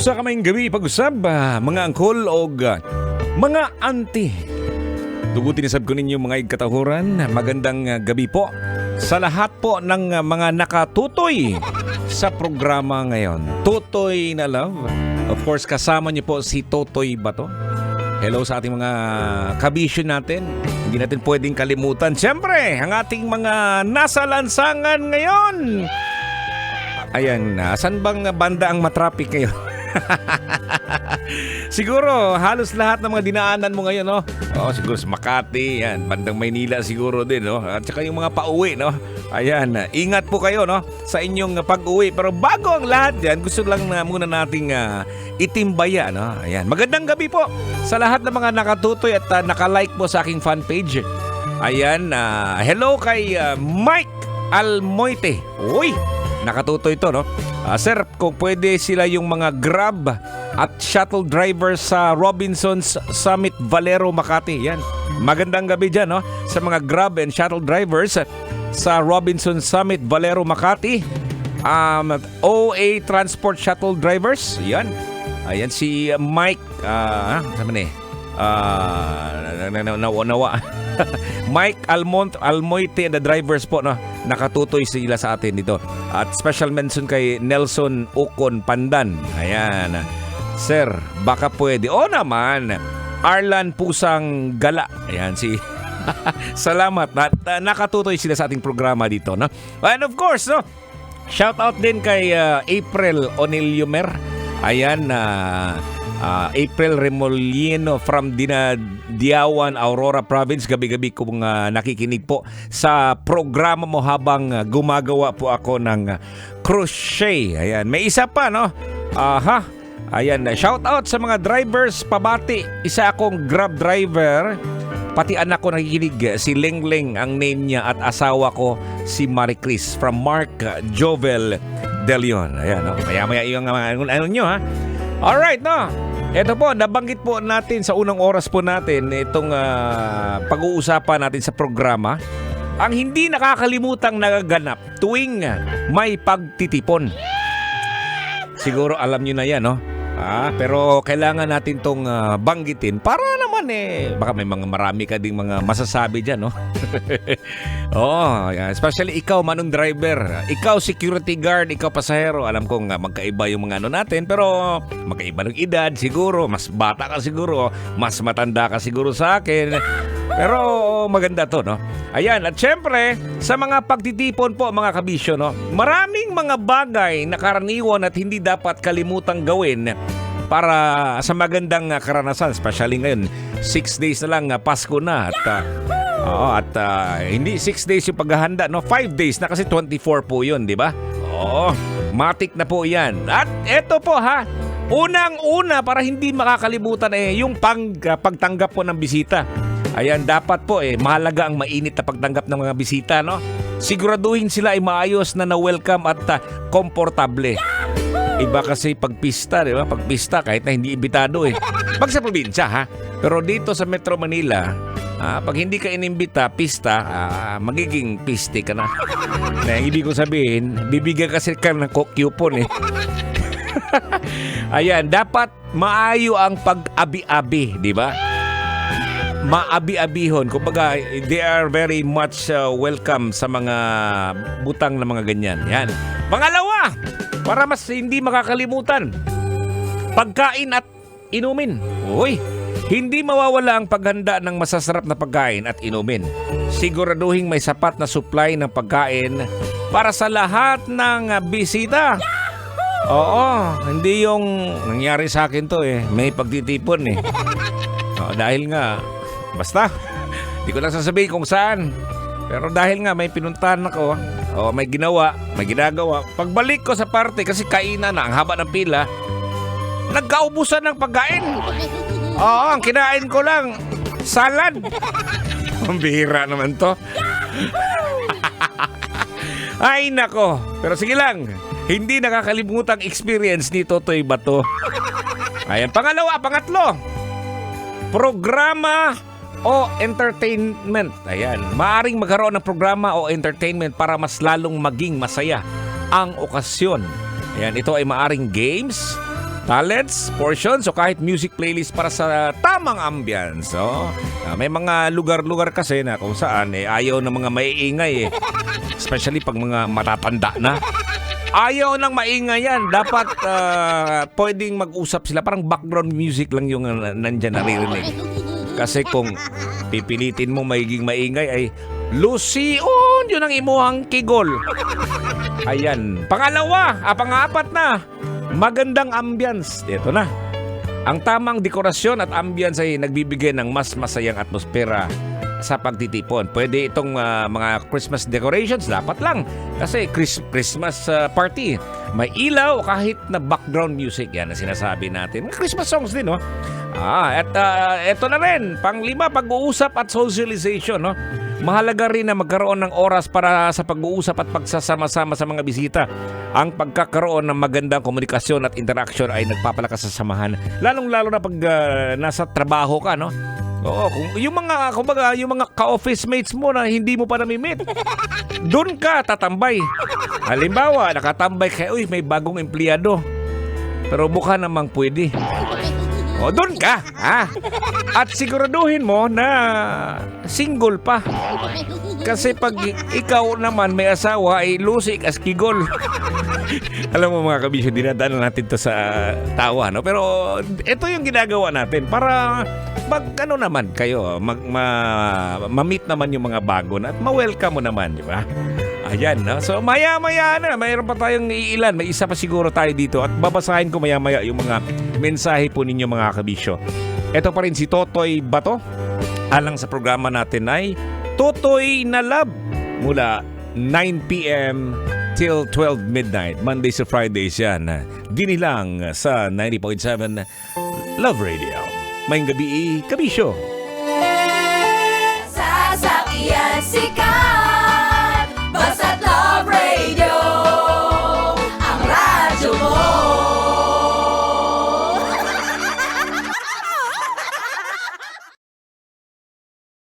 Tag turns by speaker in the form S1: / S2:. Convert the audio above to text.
S1: Sa kamayng gabi pag-usab, mga angkol o mga auntie. Dugutin isab ko ninyo mga ikatahuran. Magandang gabi po sa lahat po ng mga nakatutoy sa programa ngayon. Tutoy na Love. Of course, kasama niyo po si Totoy Bato. Hello sa ating mga kabisyon natin. Hindi natin pwedeng kalimutan. Siyempre, ang ating mga nasa lansangan ngayon. Ayan, saan bang banda ang matraffic ngayon? Siguro halos lahat ng mga dinaanan mo ngayon, no? Siguro sa Makati, yan, bandang Maynila siguro din, no? At saka yung mga pauwi, no? Ayan, ingat po kayo, no? Sa inyong pag-uwi. Pero bago ang lahat yan, gusto lang na muna nating itimbaya, no? Ayan, magandang gabi po sa lahat ng mga nakatutoy at nakalike po sa aking fan page. Ayan, hello kay Mike Almoite. Uy! Nakatutoy ito, no? Sir, kung pwede sila yung mga Grab at shuttle driver sa Robinsons Summit Valero, Makati. Yan. Magandang gabi dyan, no? Sa mga Grab and shuttle drivers sa Robinsons Summit Valero, Makati. OA Transport Shuttle Drivers. Yan. Ayan si Mike. Sama na nawa. Mike Almoite and the drivers po, no? Nakatutoy sila sa atin dito. At special mention kay Nelson Ocon Pandan. Ayan. Sir, baka pwede. O naman. Arlan Pusang Gala. Ayan si salamat. Nakatutoy sila sa ating programa dito, no? And of course, no? Shout out din kay April Oniliomer. Ayan, April Remolino from Diawan, Aurora Province. Gabi-gabi kong nakikinig po sa programa mo habang gumagawa po ako ng crochet. Ayan, may isa pa, no? Ayan, shout out sa mga drivers pabati. Isa akong Grab driver. Pati anak ko nakikinig, si Lengleng ang name niya, at asawa ko si Marie Chris from Mark Jovel De Leon. Ayan, no? Maya-maya yung ano nyo, ha? Alright, no? Ito po, nabanggit po natin sa unang oras po natin itong pag-uusapan natin sa programa. Ang hindi nakakalimutang nagaganap tuwing may pagtitipon. Siguro alam nyo na yan, no? Pero kailangan natin tong banggitin para naman baka may mga marami ka ding mga masasabi dyan, no? Especially ikaw, manong driver, ikaw security guard, ikaw pasahero. Alam kong magkaiba yung mga ano natin, pero magkaiba ng edad siguro. Mas bata ka siguro, mas matanda ka siguro sa akin. Pero maganda to, no? Ayan, at syempre, sa mga pagtitipon po, mga kabisyo, no? Maraming mga bagay na karaniwan at hindi dapat kalimutang gawin para sa magandang karanasan. Especially ngayon, 6 days na lang, Pasko na. At hindi 6 days yung paghahanda, no? 5 days na kasi 24 po yun, di ba? Matik na po yan. At eto po, ha? Unang-una, para hindi makakalimutan yung pagtanggap po ng bisita. Ayan, dapat po mahalaga ang mainit na pagtanggap ng mga bisita, no? Siguraduhin sila ay maayos na na-welcome at komportable. Iba kasi pagpista, di ba? Pagpista kahit na hindi imbitado Pag sa probinsya, ha? Pero dito sa Metro Manila, pag hindi ka inimbita, pista, magiging piste ka na. Ibig ko sabihin, bibigyan kasi ka ng coupon Ayan, dapat maayo ang pag-abi-abi, di ba? Maabi-abihon. Kumbaga, they are very much welcome sa mga butang na mga ganyan. Yan. Pangalawa, para mas hindi makakalimutan, pagkain at inumin. Hindi mawawala ang paghanda ng masasarap na pagkain at inumin. Siguraduhin may sapat na supply ng pagkain para sa lahat ng bisita. Hindi yung nangyari sa akin to may pagtitipon dahil nga basta, di ko lang sasabihin kung saan. Pero dahil nga may pinuntahan ako, may ginagawa. Pagbalik ko sa parte, kasi kainan na, ang haba ng pila, nagkaubusan ng pagkain. Ang kinain ko lang, salad. Ang bihira naman to. Ay nako, pero sige lang, hindi nakakalimutang experience ni Totoy Bato. Ayan, pangatlo, programa o entertainment. Ayan, maaring magkaroon ng programa o entertainment para mas lalong maging masaya ang okasyon. Ayan, ito ay maaring games, talents, portions, o kahit music playlist para sa tamang ambience. So, may mga lugar-lugar kasi na kung saan ayaw ng mga maiingay especially pag mga matatanda na. Ayaw ng maingay yan. Dapat pwedeng mag-usap sila. Parang background music lang yung nandyan naririnig. Kasi kung pipilitin mo magiging maingay ay Lucion, yun ang imuhang kigol. Ayan. Pang-apat na, magandang ambience. Ito na. Ang tamang dekorasyon at ambience ay nagbibigay ng mas masayang atmosfera sa pagtitipon. Pwede itong mga Christmas decorations, dapat lang. Kasi Christmas party, may ilaw o kahit na background music. Yan ang sinasabi natin. Christmas songs din, no? At eto na rin, pang-5, pag-uusap at socialization, no? Mahalaga rin na magkaroon ng oras para sa pag-uusap at pagsasama-sama sa mga bisita. Ang pagkakaroon ng magandang komunikasyon at interaction ay nagpapalakas sa samahan. Lalong-lalo na pag nasa trabaho ka, no? Oo, yung mga ka-office mates mo na hindi mo pa nami-meet, doon ka tatambay. Halimbawa, nakatambay ka, may bagong empleyado. Pero mukha namang pwede. O, doon ka, ha? At siguraduhin mo na single pa. Kasi pag ikaw naman may asawa, ay lusik as kigol. Alam mo mga kabisyo, dinadaan natin to sa tawa, no? Pero ito yung ginagawa natin para naman kayo, ma-meet naman yung mga bago na at ma-welcome mo naman, di ba? Ayan, no? So maya-maya na, mayroon pa tayong iilan. May isa pa siguro tayo dito at babasahin ko maya-maya yung mga mensahe po ninyo mga kabisyo. Ito pa rin si Totoy Bato. Alang sa programa natin ay Totoy na Love mula 9 p.m. till 12 midnight. Mondays to Fridays yan. Dinilang sa 90.7 Love Radio. Mayang gabi, kabisyo.